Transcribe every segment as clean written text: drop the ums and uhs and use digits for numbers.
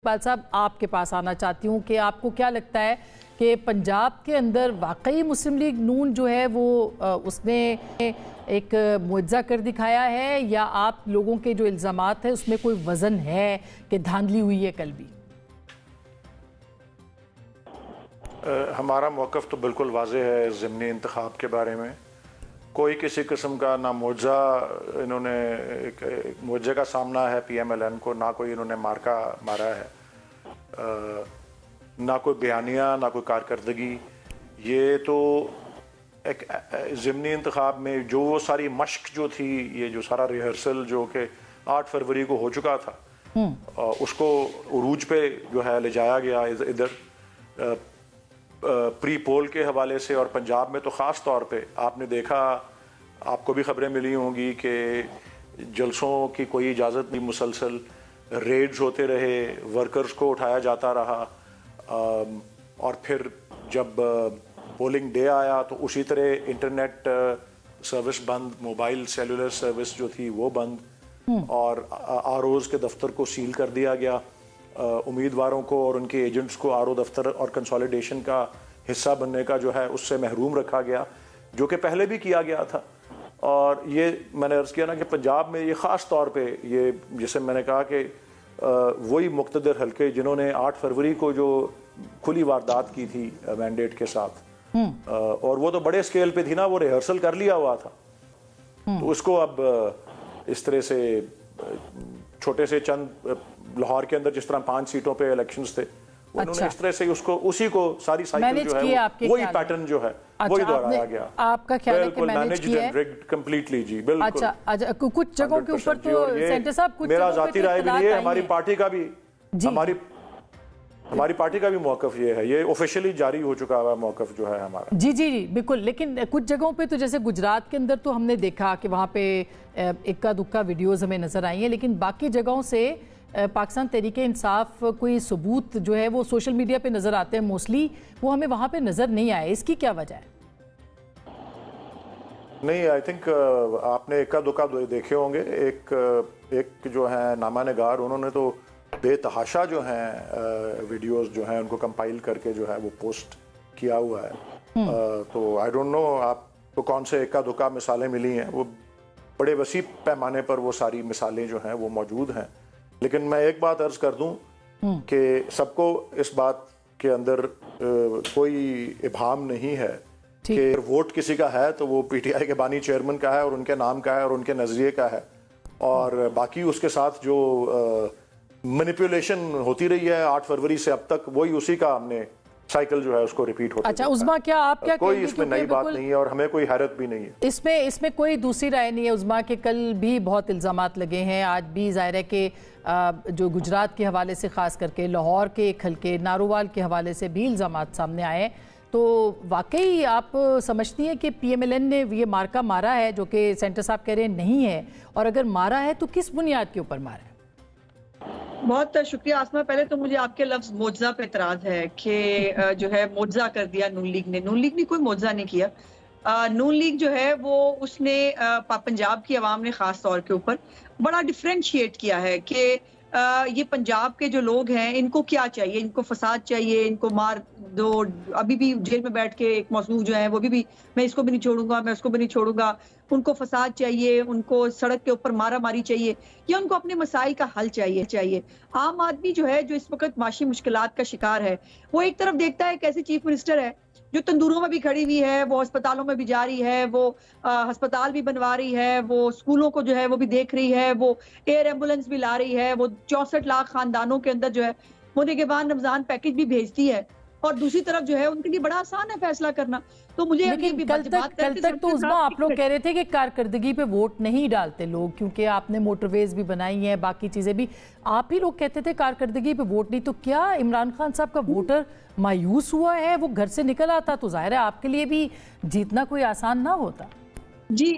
इकबाल साहब, आपके पास आना चाहती हूँ कि आपको क्या लगता है कि पंजाब के अंदर वाकई मुस्लिम लीग नून जो है वो उसने एक मुआवजा कर दिखाया है, या आप लोगों के जो इल्ज़ामात है उसमें कोई वज़न है कि धांधली हुई है कल भी? हमारा मौक़िफ़ तो बिल्कुल वाज़ेह है ज़िमनी इंतख़ाब के बारे में। कोई किसी किस्म का ना मुआवजा, इन्होंने एक मुआवजे का सामना है PMLN को, ना कोई इन्होंने मारा है, ना कोई बयानिया, ना कोई कारकर्दगी। ये तो एक ज़िमनी इंतख़ाब में जो वो सारी मश्क जो थी, ये जो सारा रिहर्सल जो कि 8 फरवरी को हो चुका था, उसको उरूज पे जो है ले जाया गया इधर प्री पोल के हवाले से। और पंजाब में तो ख़ास तौर पे आपने देखा, आपको भी ख़बरें मिली होंगी कि जलसों की कोई इजाज़त नहीं, मुसलसल रेड्स होते रहे, वर्कर्स को उठाया जाता रहा। और फिर जब पोलिंग डे आया तो उसी तरह इंटरनेट सर्विस बंद, मोबाइल सेलुलर सर्विस जो थी वो बंद, और ROs के दफ्तर को सील कर दिया गया। उम्मीदवारों को और उनके एजेंट्स को RO दफ्तर और कंसोलिडेशन का हिस्सा बनने का जो है उससे महरूम रखा गया, जो कि पहले भी किया गया था। और ये मैंने अर्ज़ किया ना कि पंजाब में ये ख़ास तौर पे ये, जैसे मैंने कहा कि वही मुक़्तदर हल्के जिन्होंने 8 फरवरी को जो खुली वारदात की थी मैंडेट के साथ, और वो तो बड़े स्केल पे थी ना, वो रिहर्सल कर लिया हुआ था। तो उसको अब इस तरह से छोटे से चंद, लाहौर के अंदर जिस तरह 5 सीटों पे इलेक्शंस थे, उन्होंने इस तरह से उसको उसी को सारी साइकिल जो है वही पैटर्न जो है वही दोहराया गया। आपका ख्याल है कि मैनेज किया है कंप्लीटली? जी बिल्कुल। अच्छा, कुछ जगहों के ऊपर तो सेंटर साहब, कुछ मेरा जाती राय भी नहीं है, हमारी पार्टी का भी, हमारी पार्टी का भी मौक़िफ़ ये है, ये ऑफिशियली जारी हो चुका हुआ मौक़िफ़ जो है हमारा। जी जी जी बिल्कुल। लेकिन कुछ जगहों पे तो जैसे गुजरात के अंदर तो हमने देखा कि वहाँ पे इक्का दुक्का वीडियोज़ हमें नज़र आई हैं, लेकिन बाकी जगहों से पाकिस्तान तहरीके इंसाफ कोई सबूत जो है वो सोशल मीडिया पे नज़र आते हैं, मोस्टली वो हमें वहाँ पे नज़र नहीं आए। इसकी क्या वजह है? नहीं, आई थिंक आपने इक्का दुक्का देखे होंगे। एक जो है नामा निगार, उन्होंने तो बेतहाशा जो हैं वीडियोस जो हैं उनको कंपाइल करके जो है वो पोस्ट किया हुआ है। तो आई डोंट नो आपको कौन से इक्का दुक्का मिसालें मिली हैं, वो बड़े वसी पैमाने पर वो सारी मिसालें जो हैं वो मौजूद हैं। लेकिन मैं एक बात अर्ज कर दूं कि सबको इस बात के अंदर कोई इबाम नहीं है कि वोट किसी का है तो वो PTI के बानी चेयरमैन का है और उनके नाम का है और उनके नजरिए का है, और बाकी उसके साथ जो मैनिपुलेशन होती रही है 8 फरवरी से अब तक, वही उसी का हमने साइकिल जो है उसको रिपीट होता है। अच्छा उस्मा, क्या आप क्या कोई इसमें नई बात नहीं है और हमें कोई हैरत भी नहीं है इसमें कोई दूसरी राय नहीं है उस्मा के। कल भी बहुत इल्ज़ामात लगे हैं, आज भी ज़ाहिर है कि जो गुजरात के हवाले से ख़ास करके लाहौर के एक हल्के नारोवाल के हवाले से भी इल्ज़ामात सामने आए। तो वाकई आप समझती हैं कि PMLN ने ये मार्का मारा है जो कि सेंटर साहब कह रहे हैं नहीं है, और अगर मारा है तो किस बुनियाद के ऊपर मारा है? बहुत शुक्रिया आसमा। पहले तो मुझे आपके लफ्ज मुआवजा पे एतराज है कि जो है मुआवजा कर दिया नून लीग ने। नून लीग ने कोई मुआवजा नहीं किया। नून लीग जो है वो उसने पंजाब की आवाम ने खास तौर के ऊपर बड़ा डिफ्रेंशिएट किया है कि ये पंजाब के जो लोग हैं इनको क्या चाहिए, इनको फसाद चाहिए, इनको मार दो। अभी भी जेल में बैठ के एक मौसूफ जो है वो भी मैं इसको भी नहीं छोड़ूंगा, मैं उसको भी नहीं छोड़ूंगा। उनको फसाद चाहिए, उनको सड़क के ऊपर मारा मारी चाहिए, या उनको अपने मसाइल का हल चाहिए। आम आदमी जो है, जो इस वक्त माशी मुश्किलात का शिकार है, वो एक तरफ देखता है कैसे चीफ मिनिस्टर है जो तंदूरों में भी खड़ी हुई है, वो अस्पतालों में भी जा रही है, वो अस्पताल भी बनवा रही है, वो स्कूलों को जो है वो भी देख रही है, वो एयर एम्बुलेंस भी ला रही है, वो 64 लाख खानदानों के अंदर जो है वो निगहबान रमजान पैकेज भी भेजती है। और दूसरी तरफ जो है उनके लिए बड़ा आसान है फैसला करना। तो मुझे कल तक तो उस्मा आप लोग कह रहे थे कि कारकर्दगी पे वोट नहीं डालते लोग, क्योंकि आपने मोटरवेज भी बनाई हैं, बाकी चीजें भी, आप ही लोग कहते थे कारकर्दगी पे वोट नहीं। तो क्या इमरान खान साहब का वोटर मायूस हुआ है? वो घर से निकल आता तो जाहिर है आपके लिए भी जीतना कोई आसान ना होता। जी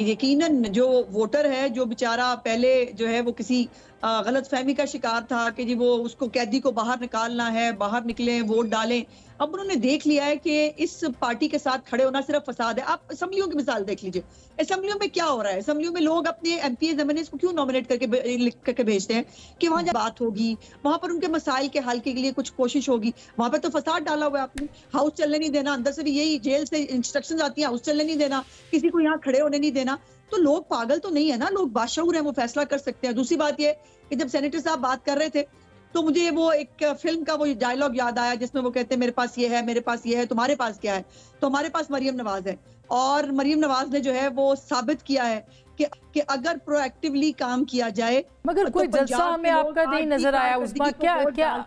यकीनन जो वोटर है, जो बेचारा पहले जो है वो किसी गलतफहमी का शिकार था कि जी वो उसको कैदी को बाहर निकालना है, बाहर निकले, वोट डालें। अब उन्होंने देख लिया है कि इस पार्टी के साथ खड़े होना सिर्फ फसाद है। आप असेंबलियों की मिसाल देख लीजिए, असेंबलियों में क्या हो रहा है। असेंबलियों में लोग अपने एमपीएस एमएनएस को क्यों नॉमिनेट करके लिख करके भेजते हैं कि वहां जब बात होगी, वहां पर उनके मसाइल के हल के लिए कुछ कोशिश होगी। वहां पर तो फसाद डाला हुआ है आपने, हाउस चलने नहीं देना, अंदर से भी यही जेल से इंस्ट्रक्शन आती है, हाउस चलने नहीं देना, किसी को यहाँ खड़े होने नहीं देना। तो लोग पागल तो नहीं है ना, लोग बाशऊर हैं, वो फैसला कर सकते हैं। दूसरी बात ये कि जब सेनेटर साहब बात कर रहे थे तो मुझे वो एक फिल्म का वो डायलॉग याद आया जिसमें वो कहते हैं मेरे पास ये है, मेरे पास ये है, तुम्हारे पास क्या है। तो हमारे पास मरियम नवाज है, और मरियम नवाज ने जो है वो साबित किया है कि अगर प्रोएक्टिवली काम किया जाए। मगर कोई जलसा हमें आपका नहीं नजर आया उस्मा, क्या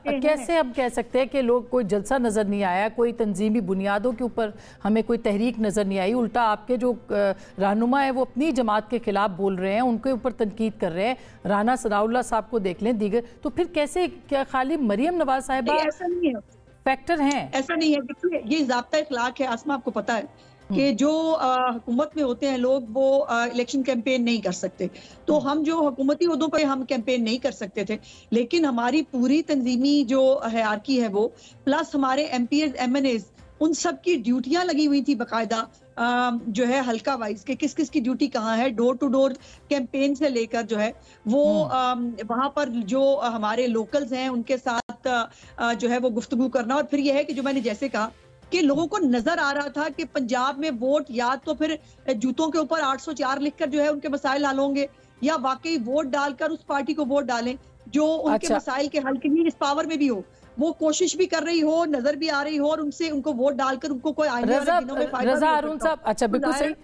कैसे हम कह सकते हैं कि लोग कोई जलसा नजर नहीं आया, कोई तंजीमी बुनियादों के ऊपर हमें कोई तहरीक नजर नहीं आई। उल्टा आपके जो रहनुमा है वो अपनी जमात के खिलाफ बोल रहे हैं, उनके ऊपर तनकीद कर रहे हैं। राना सनाउल्लाह साहब को देख लें, दीगर तो फिर कैसे, क्या खाली मरियम नवाज साहिबा फैक्टर हैं? ऐसा नहीं है। देखिए ये ज़ाब्ता इखलाक है आसमा, आपको पता है कि जो हुकूमत में होते हैं लोग वो इलेक्शन कैंपेन नहीं कर सकते। तो हम जो हुकूमती ओहदों पर हम कैंपेन नहीं कर सकते थे, लेकिन हमारी पूरी तंजीमी जो हायरार्की है वो, प्लस हमारे एमपीएस एमएनएस, उन सब की ड्यूटियां लगी हुई थी बाकायदा, जो है हल्का वाइज के किस किस की ड्यूटी कहाँ है। डोर टू डोर कैंपेन से लेकर जो है वो वहां पर जो हमारे लोकल्स हैं उनके साथ जो है वो गुफ्तगू करना। और फिर यह है कि जो मैंने जैसे कहा कि लोगों को नजर आ रहा था कि पंजाब में वोट या तो फिर जूतों के ऊपर 804 लिखकर जो है उनके मसाइल हल होंगे, या वाकई वोट डालकर उस पार्टी को वोट डालें जो उनके मसाइल के हल के लिए इस पावर में भी हो, वो कोशिश भी कर रही हो, नजर भी आ रही हो, और उनसे उनको वोट डालकर उनको कोई आने वाले दिनों में फायदा। रज़ा हारून साहब, अच्छा बिल्कुल सही।